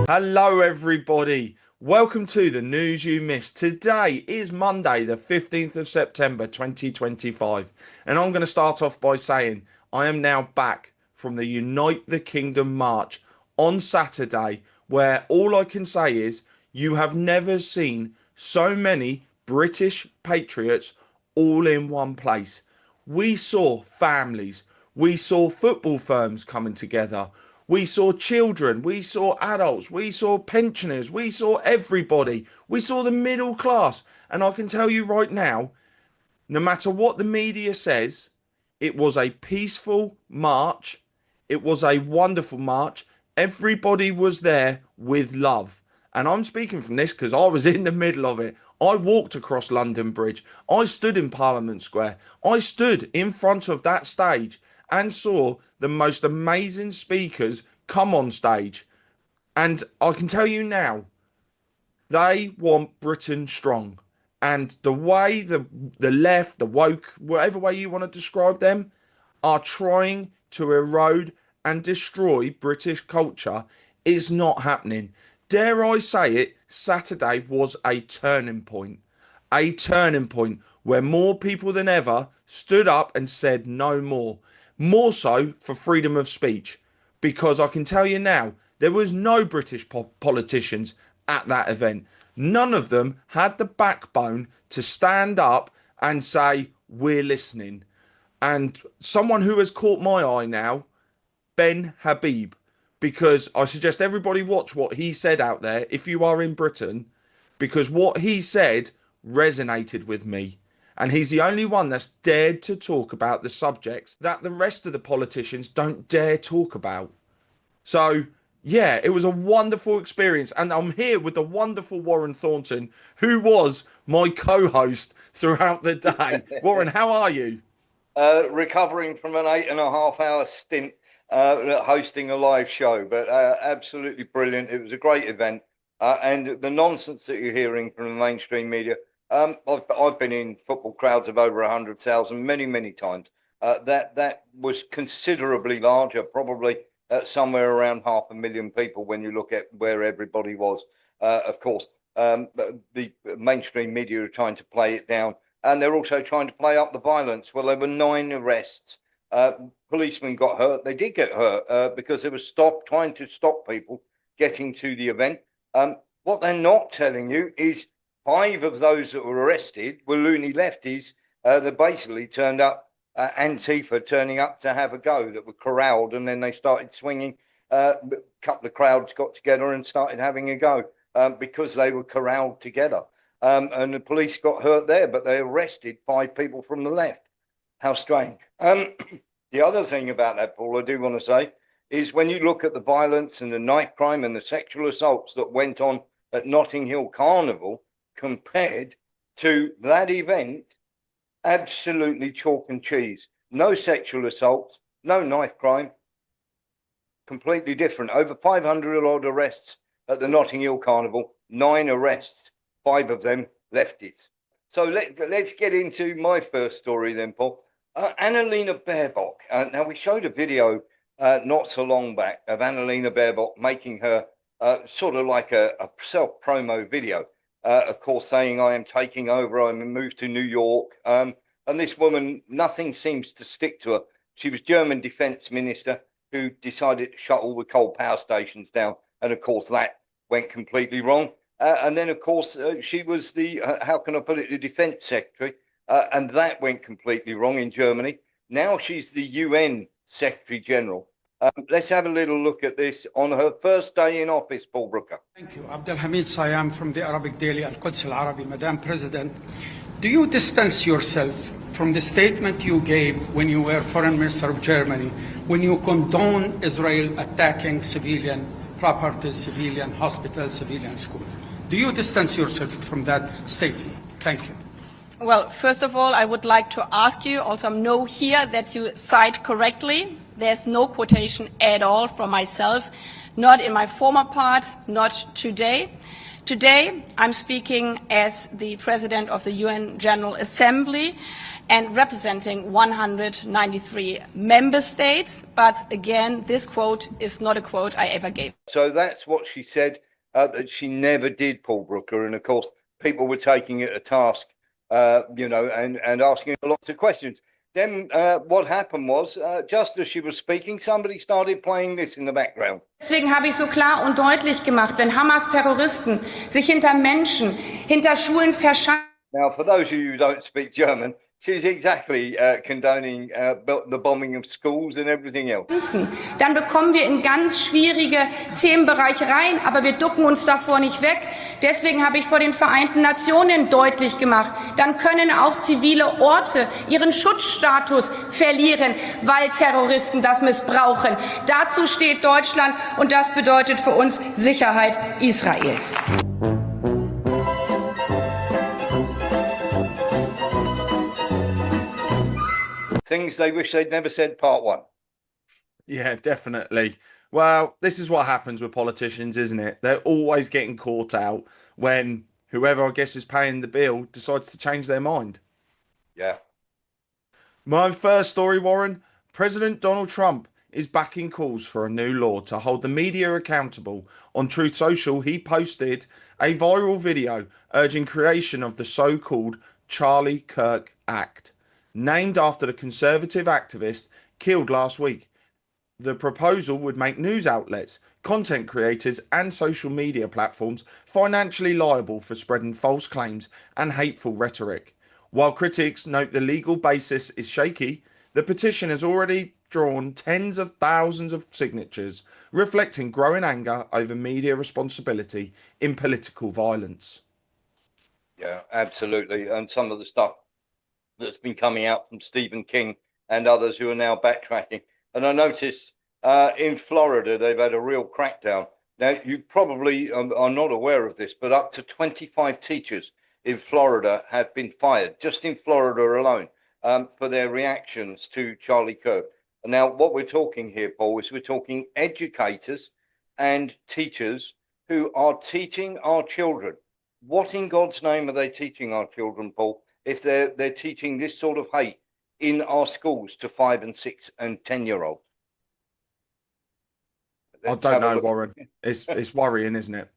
Hello, everybody. Welcome to the news you missed. Today is Monday, the 15th of September, 2025. And I'm going to start off by saying I am now back from the Unite the Kingdom March on Saturday, where all I can say is you have never seen so many British patriots all in one place. We saw families, we saw football firms coming together. We saw children, we saw adults, we saw pensioners, we saw everybody. We saw the middle class. And I can tell you right now, no matter what the media says, it was a peaceful march. It was a wonderful march. Everybody was there with love. And I'm speaking from this because I was in the middle of it. I walked across London Bridge. I stood in Parliament Square. I stood in front of that stage and saw the most amazing speakers come on stage. And I can tell you now, they want Britain strong. And the way the left, the woke, whatever way you want to describe them, are trying to erode and destroy British culture is not happening. Dare I say it, Saturday was a turning point. A turning point where more people than ever stood up and said no more. More so for freedom of speech. Because I can tell you now, there was no British politicians at that event. None of them had the backbone to stand up and say, we're listening. And someone who has caught my eye now, Ben Habib, because I suggest everybody watch what he said out there if you are in Britain, because what he said resonated with me. And he's the only one that's dared to talk about the subjects that the rest of the politicians don't dare talk about. So, yeah, it was a wonderful experience. And I'm here with the wonderful Warren Thornton, who was my co-host throughout the day. Warren, how are you? Recovering from an 8.5 hour stint hosting a live show, but absolutely brilliant. It was a great event. And the nonsense that you're hearing from the mainstream media, I've been in football crowds of over 100,000 many times. That was considerably larger, probably somewhere around 500,000 people when you look at where everybody was. Of course, the mainstream media are trying to play it down, and they're also trying to play up the violence. Well, there were 9 arrests. Policemen got hurt. They did get hurt because they were trying to stop people getting to the event. What they're not telling you is 5 of those that were arrested were loony lefties that basically turned up, Antifa turning up to have a go, that were corralled, and then they started swinging. A couple of crowds got together and started having a go because they were corralled together. And the police got hurt there, but they arrested 5 people from the left. How strange. The other thing about that, Paul, I do want to say, is when you look at the violence and the knife crime and the sexual assaults that went on at Notting Hill Carnival compared to that event, absolutely chalk and cheese. No sexual assaults, no knife crime, completely different. Over 500 odd arrests at the Notting Hill Carnival, 9 arrests, 5 of them lefties. So let's get into my first story then, Paul. Annalena Baerbock. Now, we showed a video not so long back of Annalena Baerbock making her sort of like a self-promo video, of course, saying, I am taking over, I'm moved to New York. And this woman, nothing seems to stick to her. She was German defense minister who decided to shut all the coal power stations down. And, of course, that went completely wrong. And then, of course, she was the, how can I put it, the defense secretary. And that went completely wrong in Germany. Now she's the UN Secretary General. Let's have a little look at this on her first day in office, Paul Brooker. Thank you. Abdelhamid Sayam from the Arabic daily Al-Quds Al-Arabi. Madam President, do you distance yourself from the statement you gave when you were Foreign Minister of Germany, when you condone Israel attacking civilian properties, civilian hospitals, civilian schools? Do you distance yourself from that statement? Thank you. Well, first of all, I would like to ask you, also know here that you cite correctly. There's no quotation at all from myself, not in my former part, not today. Today, I'm speaking as the President of the UN General Assembly and representing 193 member states. But again, this quote is not a quote I ever gave. So that's what she said, that she never did, Paul Brooker. And of course, people were taking it a task, and asking lots of questions. Then what happened was, just as she was speaking, somebody started playing this in the background. Deswegen habe ich so klar und deutlich gemacht, wenn Hamas-Terroristen sich hinter Menschen, hinter Schulen verschanzen. Now, for those of you who don't speak German, she's exactly condoning the bombing of schools and everything else. Dann bekommen wir in ganz schwierige Themenbereiche rein, aber wir ducken uns davor nicht weg. Deswegen habe ich vor den Vereinten Nationen deutlich gemacht, dann können auch zivile Orte ihren Schutzstatus verlieren, weil Terroristen das missbrauchen. Dazu steht Deutschland und das bedeutet für uns Sicherheit Israels. Things they wish they'd never said, part one. Yeah, definitely. Well, this is what happens with politicians, isn't it? They're always getting caught out when whoever I guess is paying the bill decides to change their mind. Yeah. My first story, Warren. President Donald Trump is backing calls for a new law to hold the media accountable. On Truth Social, he posted a viral video urging creation of the so-called Charlie Kirk Act, named after the conservative activist killed last week. The proposal would make news outlets, content creators, and social media platforms financially liable for spreading false claims and hateful rhetoric. While critics note the legal basis is shaky, the petition has already drawn tens of thousands of signatures, reflecting growing anger over media responsibility in political violence. Yeah, absolutely. And some of the stuff that's been coming out from Stephen King and others who are now backtracking. And I noticed in Florida, they've had a real crackdown. Now, you probably are not aware of this, but up to 25 teachers in Florida have been fired, just in Florida alone, for their reactions to Charlie Kirk. Now, what we're talking here, Paul, is we're talking educators and teachers who are teaching our children. What in God's name are they teaching our children, Paul, if they're teaching this sort of hate in our schools to 5 and 6 and 10-year-olds? I don't know, Warren. It's worrying, isn't it?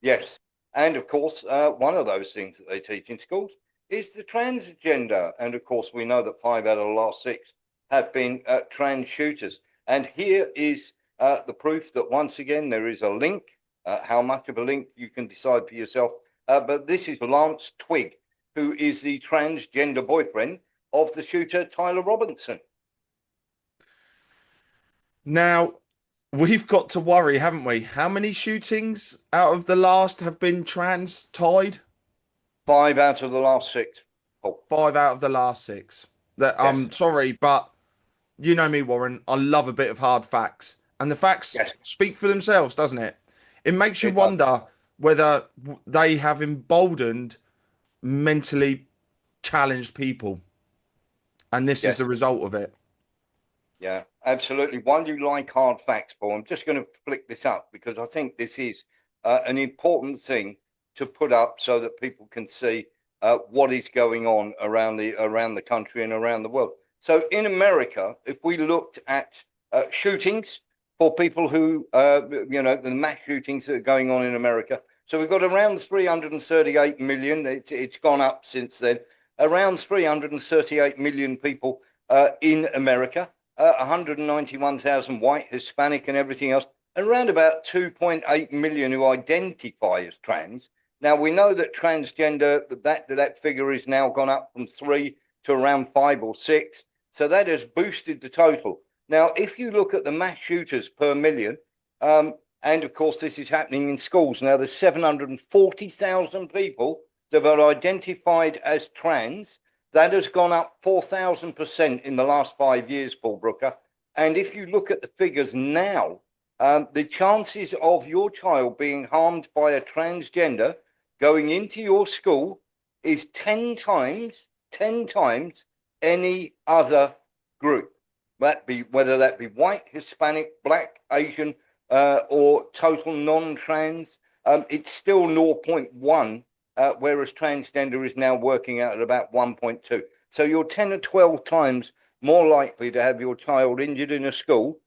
Yes. And of course, one of those things that they teach in schools is the transgender. And of course, we know that 5 out of the last 6 have been trans shooters. And here is the proof that once again, there is a link. How much of a link you can decide for yourself. But this is Lance Twigg, who is the transgender boyfriend of the shooter, Tyler Robinson. Now, we've got to worry, haven't we? How many shootings out of the last have been trans tied? 5 out of the last 6. Oh. 5 out of the last 6. That Yes. I'm sorry, but you know me, Warren. I love a bit of hard facts. And the facts speak for themselves, doesn't it? It makes you wonder whether they have emboldened mentally challenged people. And this is the result of it. Yeah, absolutely. While you like hard facts, Paul, I'm just going to flick this up because I think this is an important thing to put up so that people can see what is going on around the country and around the world. So in America, if we looked at shootings for people who, the mass shootings that are going on in America. So we've got around 338 million. It's gone up since then. Around 338 million people in America. 191,000 white, Hispanic, and everything else, and around about 2.8 million who identify as trans. Now we know that transgender, that figure is now gone up from 3 to around 5 or 6, so that has boosted the total. Now, if you look at the mass shooters per million, and of course this is happening in schools. Now there's 740,000 people that are identified as trans. That has gone up 4,000% in the last 5 years, Paul Brooker. And if you look at the figures now, the chances of your child being harmed by a transgender going into your school is 10 times any other group. Whether that be white, Hispanic, black, Asian, or total non-trans, it's still 0.1, whereas transgender is now working out at about 1.2. So you're 10 or 12 times more likely to have your child injured in a school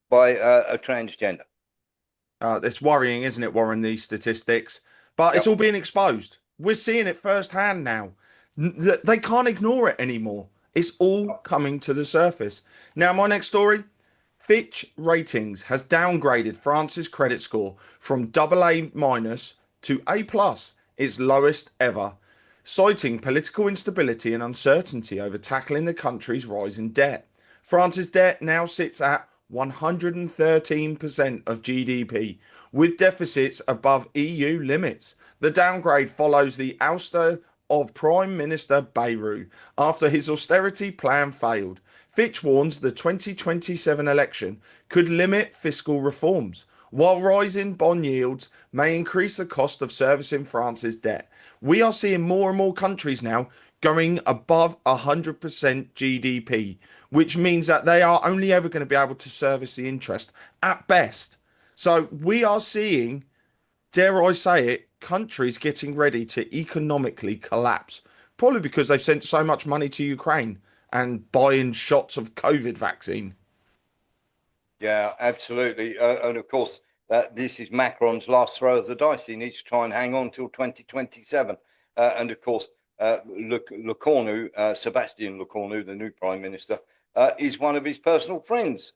by a transgender. It's worrying, isn't it, Warren, these statistics? But it's Yep. all being exposed. We're seeing it firsthand now. They can't ignore it anymore. It's all coming to the surface. Now, my next story. Fitch Ratings has downgraded France's credit score from AA minus to A plus, its lowest ever, citing political instability and uncertainty over tackling the country's rising debt. France's debt now sits at 113% of GDP, with deficits above EU limits. The downgrade follows the ouster of Prime Minister Bayrou after his austerity plan failed. Fitch warns the 2027 election could limit fiscal reforms, while rising bond yields may increase the cost of servicing France's debt. We are seeing more and more countries now going above 100% GDP, which means that they are only ever going to be able to service the interest at best. So we are seeing, dare I say it, countries getting ready to economically collapse, probably because they've sent so much money to Ukraine and buying shots of COVID vaccine. Yeah, absolutely. And of course, this is Macron's last throw of the dice. He needs to try and hang on till 2027. And of course, Sebastian Lecornu, the new prime minister, is one of his personal friends.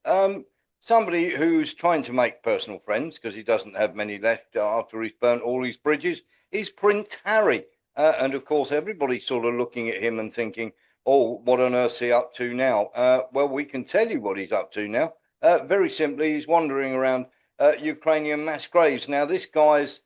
Somebody who's trying to make personal friends, because he doesn't have many left after he's burnt all his bridges, is Prince Harry. And of course, everybody's sort of looking at him and thinking, oh, what on earth's he up to now? Well, we can tell you what he's up to now. Very simply, he's wandering around Ukrainian mass graves. Now, this guy's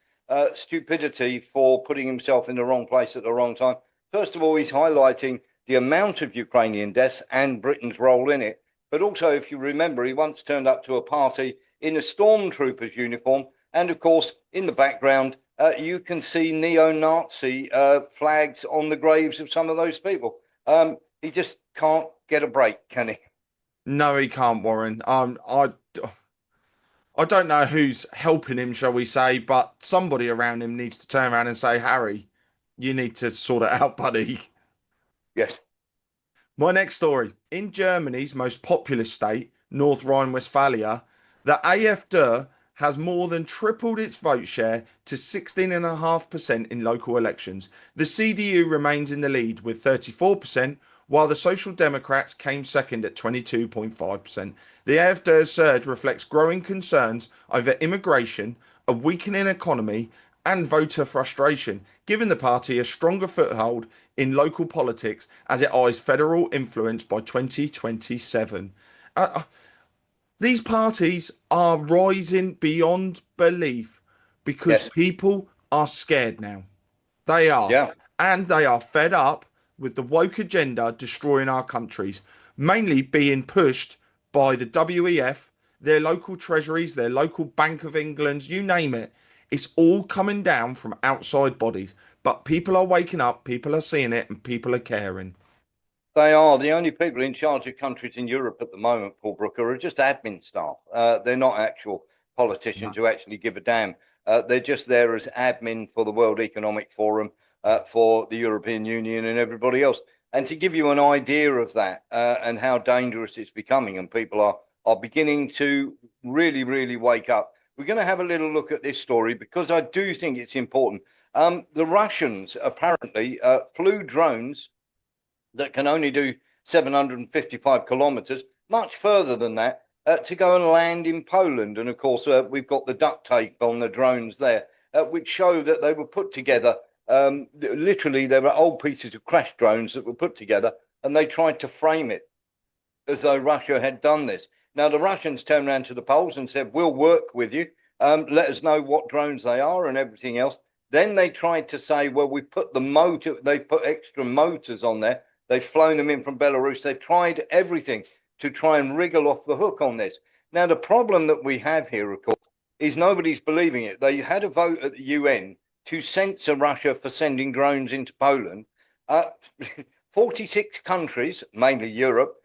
stupidity for putting himself in the wrong place at the wrong time. First of all, he's highlighting the amount of Ukrainian deaths and Britain's role in it. But also, if you remember, he once turned up to a party in a stormtrooper's uniform. And of course, in the background, you can see neo-Nazi flags on the graves of some of those people. He just can't get a break, can he? No, he can't, Warren. I don't know who's helping him, shall we say, but somebody around him needs to turn around and say, Harry, you need to sort it out, buddy. Yes. My next story. In Germany's most populous state, North Rhine-Westphalia, the AfD has more than tripled its vote share to 16.5% in local elections. The CDU remains in the lead with 34%, while the Social Democrats came second at 22.5%. The AfD's surge reflects growing concerns over immigration, a weakening economy, and voter frustration, giving the party a stronger foothold in local politics as it eyes federal influence by 2027. These parties are rising beyond belief because people are scared now. They are. Yeah. And they are fed up with the woke agenda destroying our countries, mainly being pushed by the WEF, their local treasuries, their local Bank of England, you name it. It's all coming down from outside bodies. But people are waking up, people are seeing it, and people are caring. They are. The only people in charge of countries in Europe at the moment, Paul Brooker, are just admin staff. They're not actual politicians who actually give a damn. They're just there as admin for the World Economic Forum, for the European Union and everybody else. And to give you an idea of that and how dangerous it's becoming, and people are beginning to really, really wake up, we're going to have a little look at this story because I do think it's important. The Russians apparently flew drones that can only do 755 kilometers, much further than that, to go and land in Poland. And of course, we've got the duct tape on the drones there, which show that they were put together. Literally, they were old pieces of crash drones that were put together, and they tried to frame it as though Russia had done this. Now, the Russians turned around to the Poles and said, we'll work with you. Let us know what drones they are and everything else. Then they tried to say, well, we put the motor, they put extra motors on there. They've flown them in from Belarus. They've tried everything to try and wriggle off the hook on this. Now, the problem that we have here, of course, is nobody's believing it. They had a vote at the UN to censor Russia for sending drones into Poland. 46 countries, mainly Europe,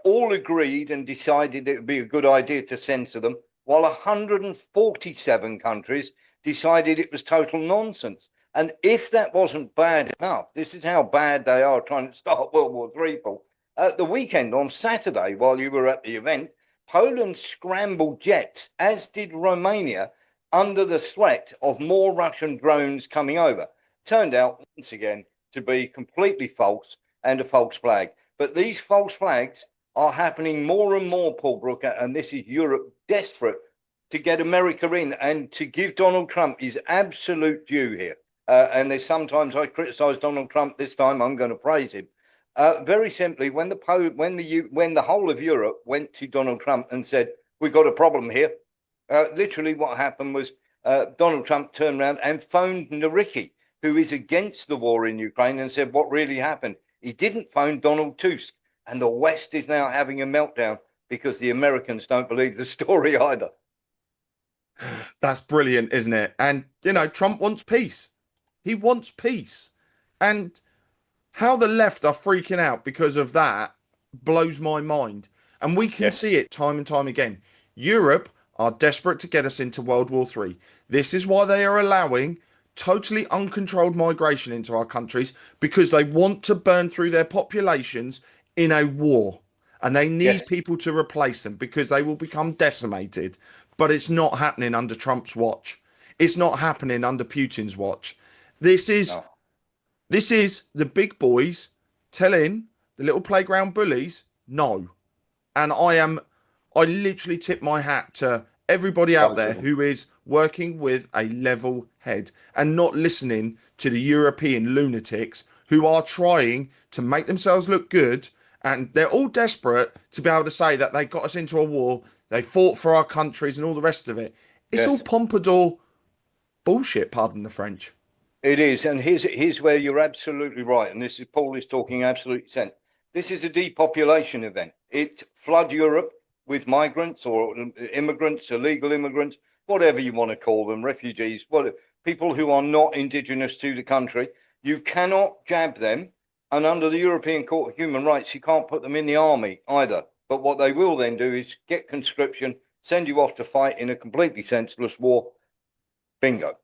all agreed and decided it would be a good idea to censor them, while 147 countries decided it was total nonsense. And if that wasn't bad enough, this is how bad they are trying to start World War III, Paul. At the weekend on Saturday, while you were at the event, Poland scrambled jets, as did Romania, under the threat of more Russian drones coming over. Turned out, once again, to be completely false and a false flag. But these false flags are happening more and more, Paul Brooker, and this is Europe desperate to get America in and to give Donald Trump his absolute due here. And there's sometimes I criticise Donald Trump. This time I'm going to praise him. Very simply, when the whole of Europe went to Donald Trump and said, "We've got a problem here," literally what happened was Donald Trump turned around and phoned Nariki, who is against the war in Ukraine, and said what really happened. He didn't phone Donald Tusk, and the West is now having a meltdown because the Americans don't believe the story either. That's brilliant, isn't it? And, you know, Trump wants peace. He wants peace. And how the left are freaking out because of that blows my mind. And we can see it time and time again. Europe are desperate to get us into World War III. This is why they are allowing totally uncontrolled migration into our countries, because they want to burn through their populations in a war. And they need people to replace them because they will become decimated. But it's not happening under Trump's watch. It's not happening under Putin's watch. This is the big boys telling the little playground bullies no. And I literally tip my hat to everybody out there who is working with a level head and not listening to the European lunatics who are trying to make themselves look good. And they're all desperate to be able to say that they got us into a war, they fought for our countries and all the rest of it. It's all pompadour bullshit, pardon the French. It is. And here's where you're absolutely right. And this is Paul is talking absolute sense. This is a depopulation event. It flood Europe with migrants or immigrants, illegal immigrants, whatever you want to call them, refugees, people who are not indigenous to the country. You cannot jab them. And under the European Court of Human Rights, you can't put them in the army either. But what they will then do is get conscription, send you off to fight in a completely senseless war. Bingo.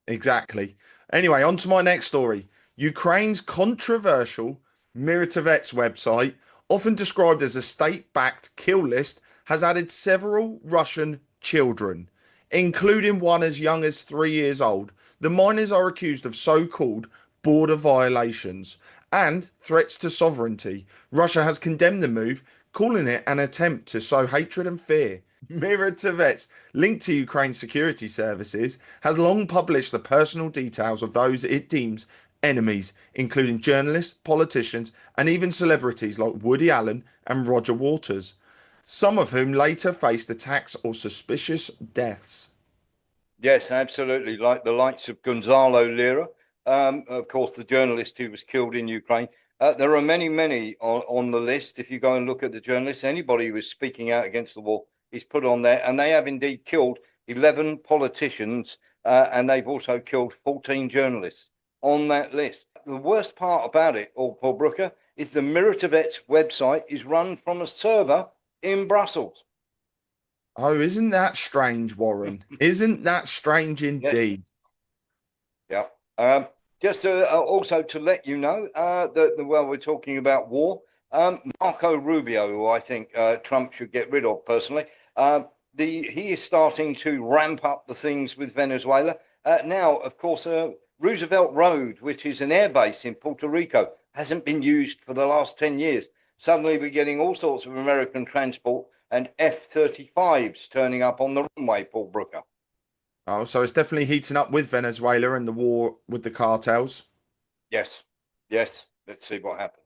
Exactly. Anyway, on to my next story. Ukraine's controversial Miritovets website, often described as a state-backed kill list, has added several Russian children, including one as young as 3 years old. The minors are accused of so-called border violations and threats to sovereignty. Russia has condemned the move, calling it an attempt to sow hatred and fear. Miritovets, linked to Ukraine's security services, has long published the personal details of those it deems enemies, including journalists, politicians, and even celebrities like Woody Allen and Roger Waters, some of whom later faced attacks or suspicious deaths. Yes, absolutely. Like the likes of Gonzalo Lira, of course, the journalist who was killed in Ukraine. There are many on the list. If you go and look at the journalists, anybody who was speaking out against the war is put on there. And they have indeed killed 11 politicians, and they've also killed 14 journalists on that list. The worst part about it, Paul Brooker, is the Miritovets website is run from a server in Brussels. Oh, isn't that strange, Warren? Isn't that strange indeed? Yes. Yeah. Just also to let you know that while we're talking about war, Marco Rubio, who I think Trump should get rid of personally, he is starting to ramp up the things with Venezuela. Now, of course, Roosevelt Road, which is an airbase in Puerto Rico, hasn't been used for the last 10 years. Suddenly we're getting all sorts of American transport and F-35s turning up on the runway, Paul Brooker. Oh, so it's definitely heating up with Venezuela and the war with the cartels. Yes. Let's see what happens.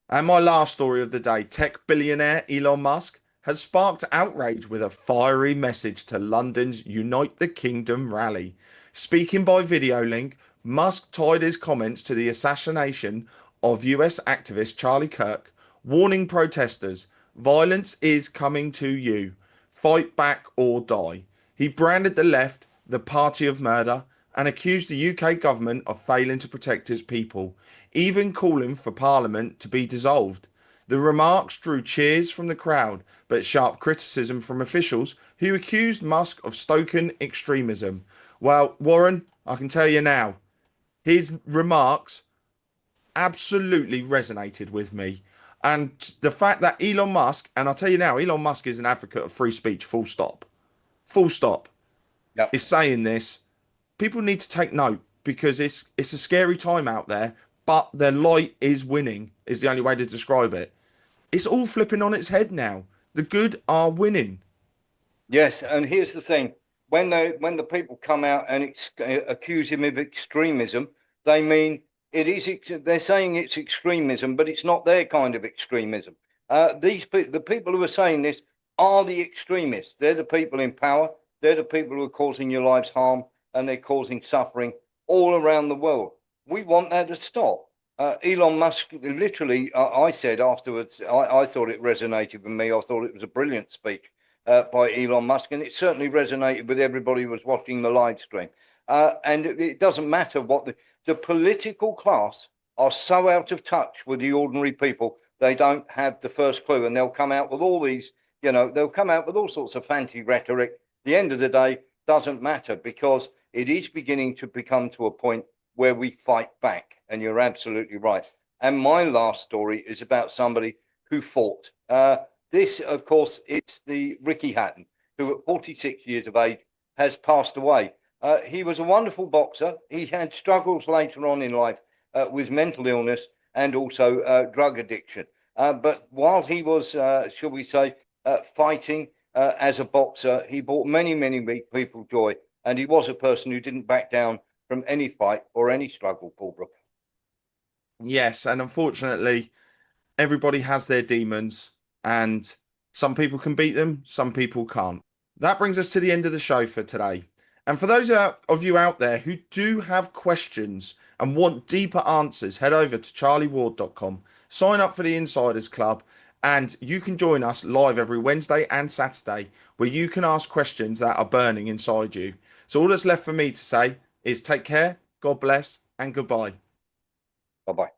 And my last story of the day, tech billionaire Elon Musk has sparked outrage with a fiery message to London's Unite the Kingdom rally. Speaking by video link, Musk tied his comments to the assassination of US activist Charlie Kirk, warning protesters, "Violence is coming to you. Fight back or die." He branded the left the party of murder and accused the UK government of failing to protect his people, even calling for Parliament to be dissolved. The remarks drew cheers from the crowd, but sharp criticism from officials who accused Musk of stoking extremism. Well, Warren, I can tell you now, his remarks absolutely resonated with me. And the fact that Elon Musk, and I'll tell you now, Elon Musk is an advocate of free speech, full stop, Yep. is saying this. People need to take note because it's a scary time out there, but the light is winning, is the only way to describe it. It's all flipping on its head now. The good are winning. Yes, and here's the thing: when the people come out and accuse him of extremism, they mean they're saying it's extremism, but it's not their kind of extremism. The people who are saying this are the extremists. They're the people in power. They're the people who are causing your lives harm and they're causing suffering all around the world. We want that to stop. Elon Musk, literally, I said afterwards, I thought it resonated with me. I thought it was a brilliant speech by Elon Musk, and it certainly resonated with everybody who was watching the live stream. And it doesn't matter what the political class are so out of touch with the ordinary people, they don't have the first clue, and they'll come out with all these, they'll come out with all sorts of fancy rhetoric. The end of the day doesn't matter because it is beginning to become to a point where we fight back. And you're absolutely right. And my last story is about somebody who fought. This, of course, it's the Ricky Hatton, who at 46 years of age has passed away. He was a wonderful boxer. He had struggles later on in life with mental illness and also drug addiction. But while he was, shall we say, fighting as a boxer, he brought many, many people joy. And he was a person who didn't back down from any fight or any struggle, Paul Brooker. Yes, and unfortunately, everybody has their demons, and some people can beat them, some people can't. That brings us to the end of the show for today. And for those of you out there who do have questions and want deeper answers, head over to charlieward.com, sign up for the Insiders Club, and you can join us live every Wednesday and Saturday where you can ask questions that are burning inside you. So all that's left for me to say is take care, God bless, and goodbye. Bye-bye.